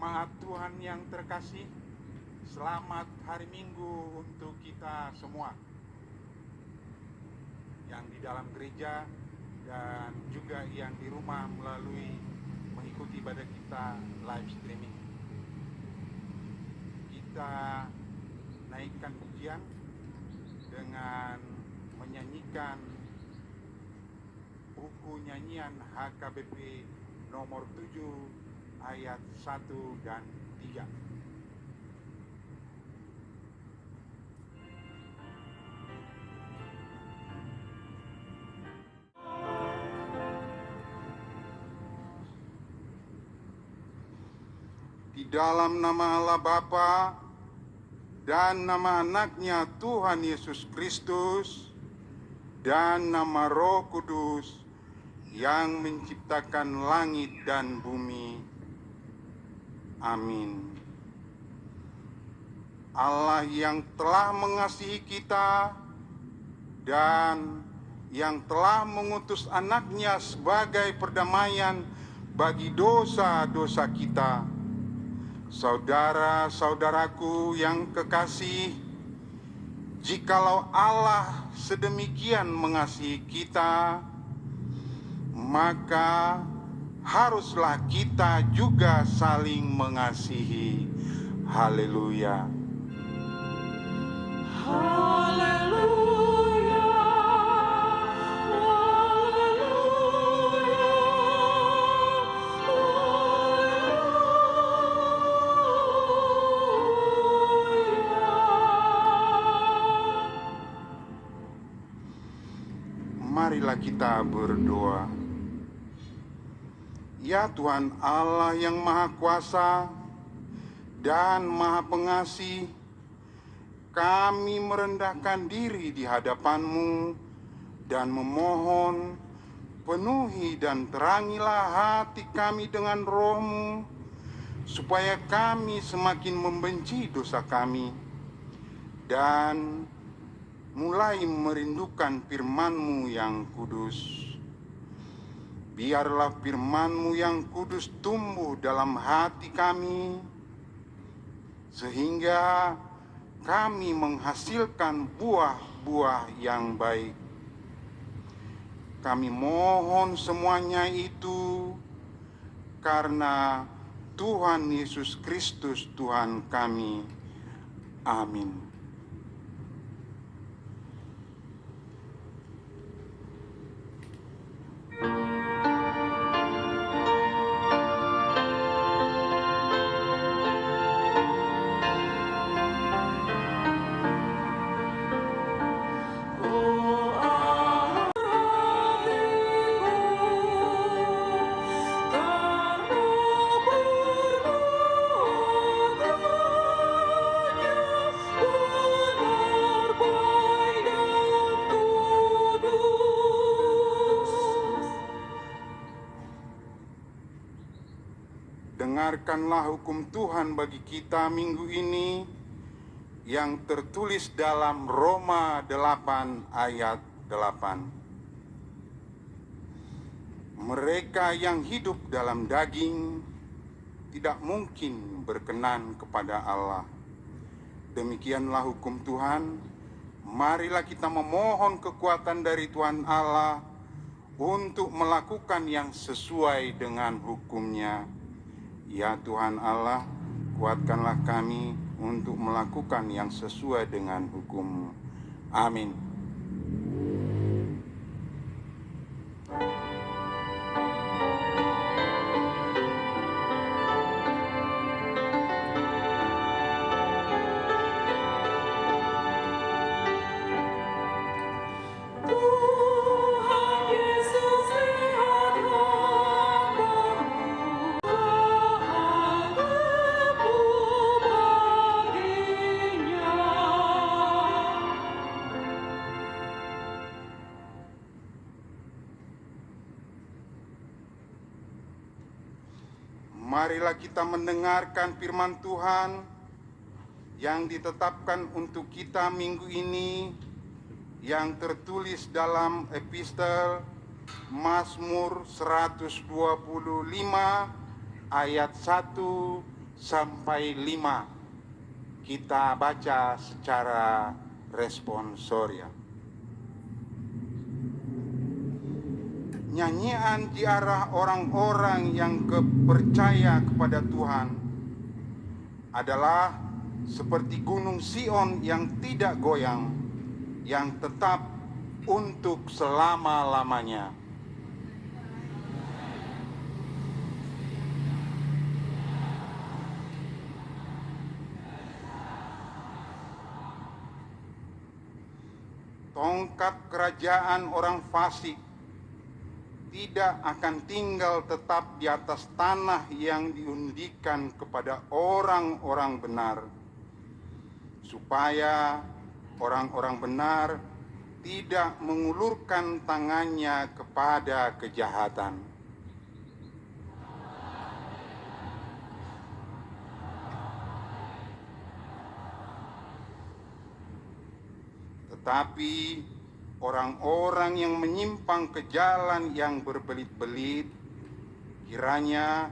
Jemaat Tuhan yang terkasih, selamat hari Minggu untuk kita semua yang di dalam gereja dan juga yang di rumah melalui mengikuti ibadah kita live streaming. Kita naikkan pujian dengan menyanyikan buku nyanyian HKBP nomor 7 ayat 1 dan 3. Di dalam nama Allah Bapa dan nama anaknya Tuhan Yesus Kristus dan nama Roh Kudus yang menciptakan langit dan bumi. Amin. Allah yang telah mengasihi kita dan yang telah mengutus anaknya sebagai perdamaian bagi dosa-dosa kita. Saudara-saudaraku yang kekasih, jikalau Allah sedemikian mengasihi kita, maka haruslah kita juga saling mengasihi. Haleluya. Haleluya. Marilah kita berdoa. Ya Tuhan Allah yang Maha Kuasa dan Maha Pengasih, kami merendahkan diri di hadapan-Mu dan memohon, penuhi dan terangilah hati kami dengan Roh-Mu, supaya kami semakin membenci dosa kami dan mulai merindukan firman-Mu yang kudus. Biarlah firman-Mu yang kudus tumbuh dalam hati kami, sehingga kami menghasilkan buah-buah yang baik. Kami mohon semuanya itu karena Tuhan Yesus Kristus Tuhan kami. Amin. Dengarkanlah hukum Tuhan bagi kita minggu ini yang tertulis dalam Roma 8 ayat 8. Mereka yang hidup dalam daging tidak mungkin berkenan kepada Allah. Demikianlah hukum Tuhan. Marilah kita memohon kekuatan dari Tuhan Allah untuk melakukan yang sesuai dengan hukum-Nya. Ya Tuhan Allah, kuatkanlah kami untuk melakukan yang sesuai dengan hukum-Mu. Amin. Tuhan Yesus, lihat hamba-Mu, anggapku baginya. Marilah kita mendengarkan firman Tuhan yang ditetapkan untuk kita minggu ini, yang tertulis dalam epistel Mazmur 125 ayat 1 sampai 5 kita baca secara responsoria. Nyanyian di arah orang-orang yang percaya kepada Tuhan adalah seperti gunung Sion yang tidak goyang, yang tetap untuk selama-lamanya. Tongkat kerajaan orang fasik tidak akan tinggal tetap di atas tanah yang diundikan kepada orang-orang benar, supaya orang-orang benar tidak mengulurkan tangannya kepada kejahatan. Tetapi orang-orang yang menyimpang ke jalan yang berbelit-belit, kiranya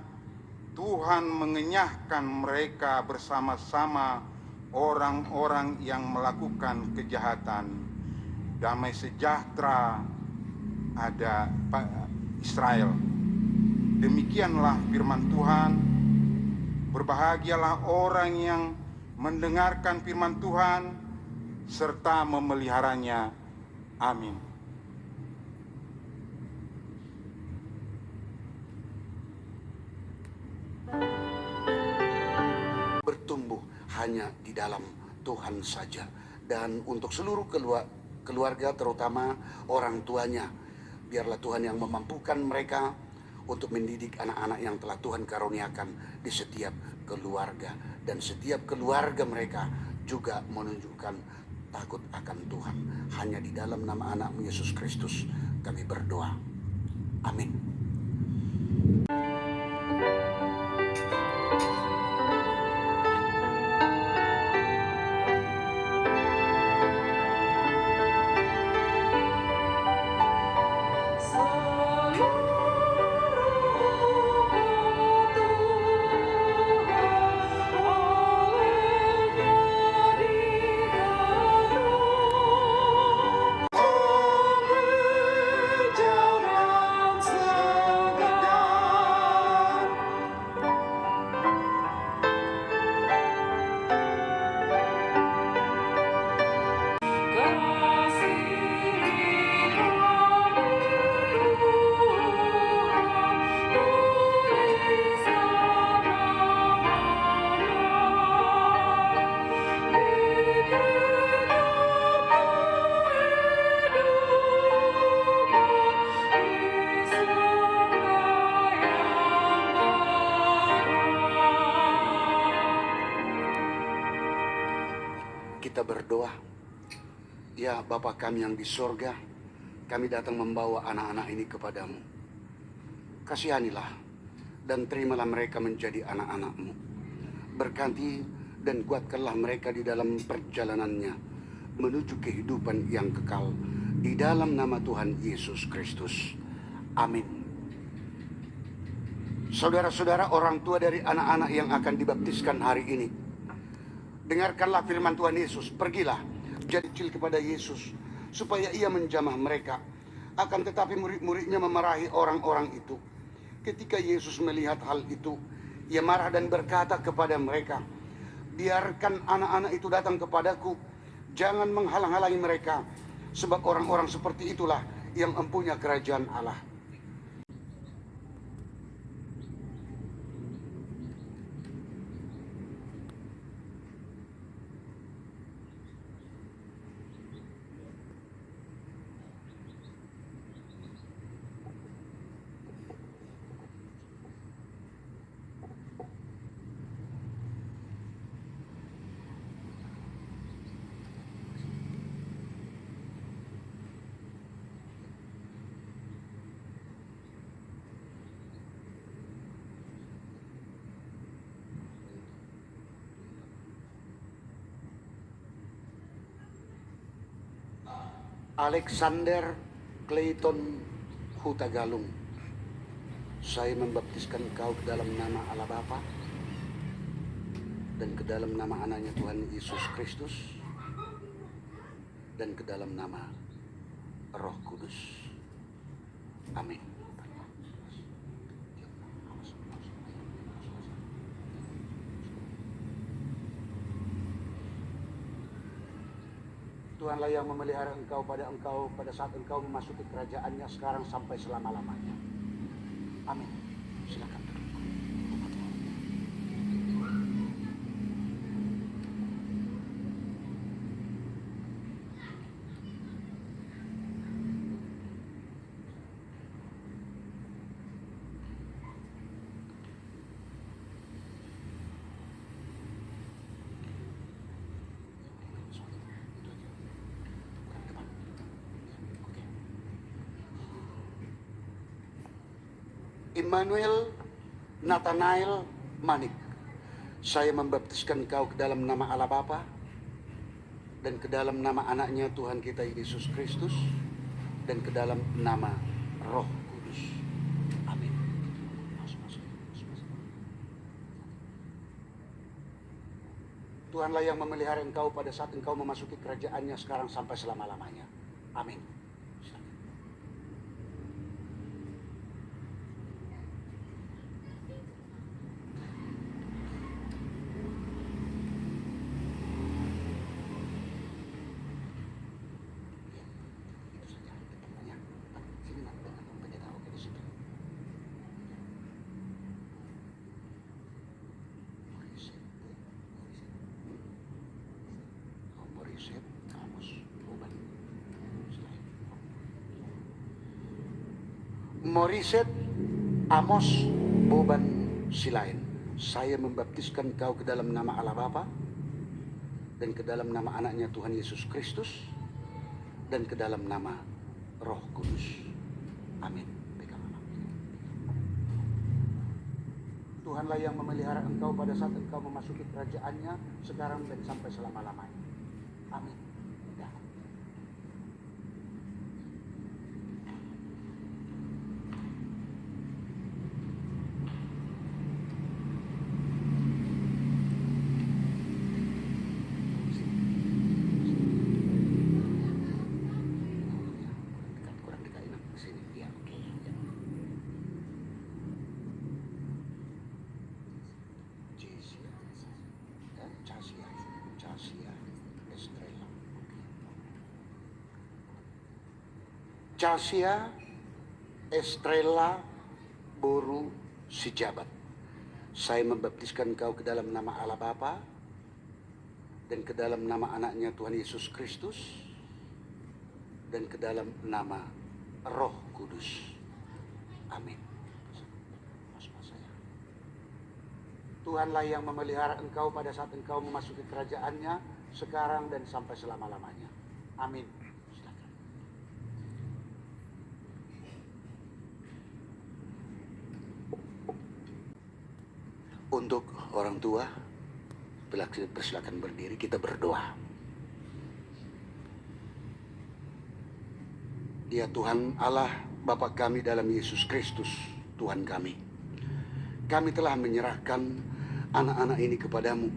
Tuhan mengenyahkan mereka bersama-sama orang-orang yang melakukan kejahatan. Damai sejahtera ada Israel. Demikianlah firman Tuhan. Berbahagialah orang yang mendengarkan firman Tuhan serta memeliharanya. Amin. Bertumbuh hanya di dalam Tuhan saja. Dan untuk seluruh keluarga, terutama orang tuanya, biarlah Tuhan yang memampukan mereka untuk mendidik anak-anak yang telah Tuhan karuniakan di setiap keluarga. Dan setiap keluarga mereka juga menunjukkan takut akan Tuhan. Hanya di dalam nama anak-Mu Yesus Kristus kami berdoa. Amin. Kita berdoa. Ya Bapa kami yang di sorga, kami datang membawa anak-anak ini kepadamu. Kasihanilah dan terimalah mereka menjadi anak-anak-Mu. Berkati dan kuatkanlah mereka di dalam perjalanannya menuju kehidupan yang kekal. Di dalam nama Tuhan Yesus Kristus. Amin. Saudara-saudara, orang tua dari anak-anak yang akan dibaptiskan hari ini, dengarkanlah firman Tuhan Yesus. Pergilah, jadi kecil kepada Yesus, supaya ia menjamah mereka. Akan tetapi murid-muridnya memarahi orang-orang itu. Ketika Yesus melihat hal itu, ia marah dan berkata kepada mereka, biarkan anak-anak itu datang kepadaku, jangan menghalang-halangi mereka, sebab orang-orang seperti itulah yang mempunyai kerajaan Allah. Alexander Clayton Hutagalung, saya membaptiskan kau ke dalam nama Allah Bapa dan ke dalam nama anaknya Tuhan Yesus Kristus, dan ke dalam nama Roh Kudus. Amin. Tuhanlah yang memelihara engkau pada saat engkau memasuki kerajaannya sekarang sampai selama-lamanya. Amin. Silakan duduk. Immanuel Nathanael Manik, saya membaptiskan kau ke dalam nama Allah Bapa dan ke dalam nama anaknya Tuhan kita Yesus Kristus dan ke dalam nama Roh Kudus. Amin. Tuhanlah yang memelihara engkau pada saat engkau memasuki kerajaannya sekarang sampai selama-lamanya. Amin. Moriset Amos Boban Silain, saya membaptiskan kau ke dalam nama Allah Bapa dan ke dalam nama anaknya Tuhan Yesus Kristus dan ke dalam nama Roh Kudus. Amin. Tuhanlah yang memelihara engkau pada saat engkau memasuki kerajaannya sekarang dan sampai selama-lamanya. Amin. Casia Estrella Boru Sijabat, saya membaptiskan kau ke dalam nama Allah Bapa dan ke dalam nama anaknya Tuhan Yesus Kristus dan ke dalam nama Roh Kudus. Amin. Tuhanlah yang memelihara engkau pada saat engkau memasuki kerajaannya sekarang dan sampai selama-lamanya. Amin. Untuk orang tua, persilakan berdiri, kita berdoa. Ya Tuhan Allah, Bapa kami dalam Yesus Kristus, Tuhan kami. Kami telah menyerahkan anak-anak ini kepadamu,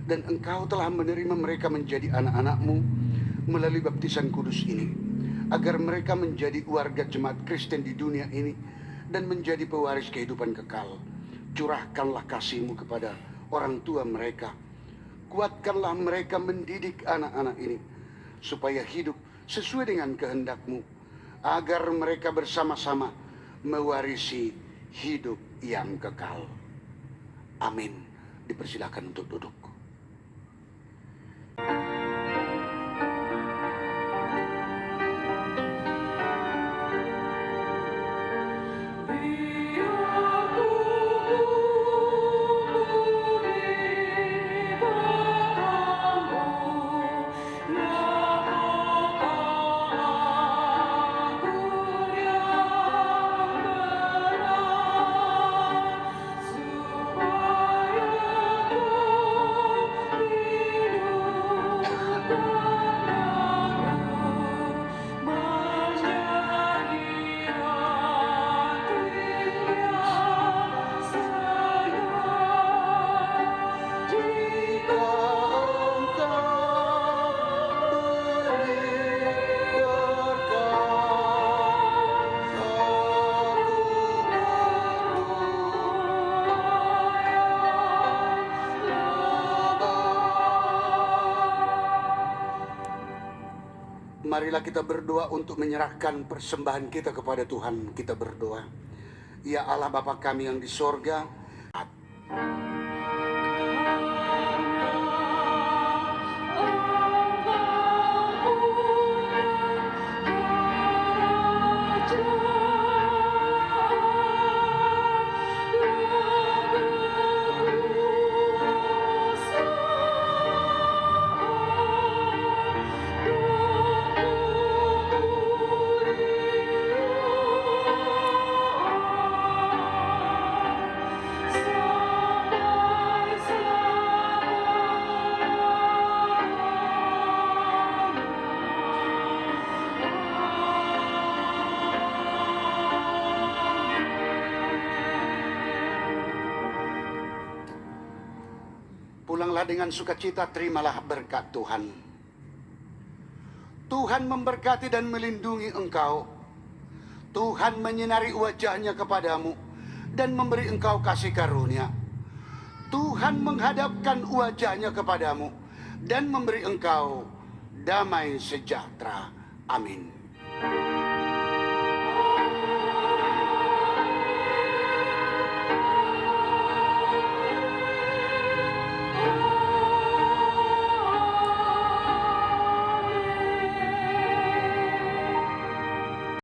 dan Engkau telah menerima mereka menjadi anak-anak-Mu melalui baptisan kudus ini, agar mereka menjadi warga jemaat Kristen di dunia ini dan menjadi pewaris kehidupan kekal. Curahkanlah kasih-Mu kepada orang tua mereka. Kuatkanlah mereka mendidik anak-anak ini supaya hidup sesuai dengan kehendak-Mu, agar mereka bersama-sama mewarisi hidup yang kekal. Amin. Dipersilakan untuk duduk. Supaya marilah kita berdoa untuk menyerahkan persembahan kita kepada Tuhan. Kita berdoa. Ya Allah Bapa kami yang di sorga, pulanglah dengan sukacita, terimalah berkat Tuhan. Tuhan memberkati dan melindungi engkau. Tuhan menyinari wajahnya kepadamu dan memberi engkau kasih karunia. Tuhan menghadapkan wajahnya kepadamu dan memberi engkau damai sejahtera. Amin.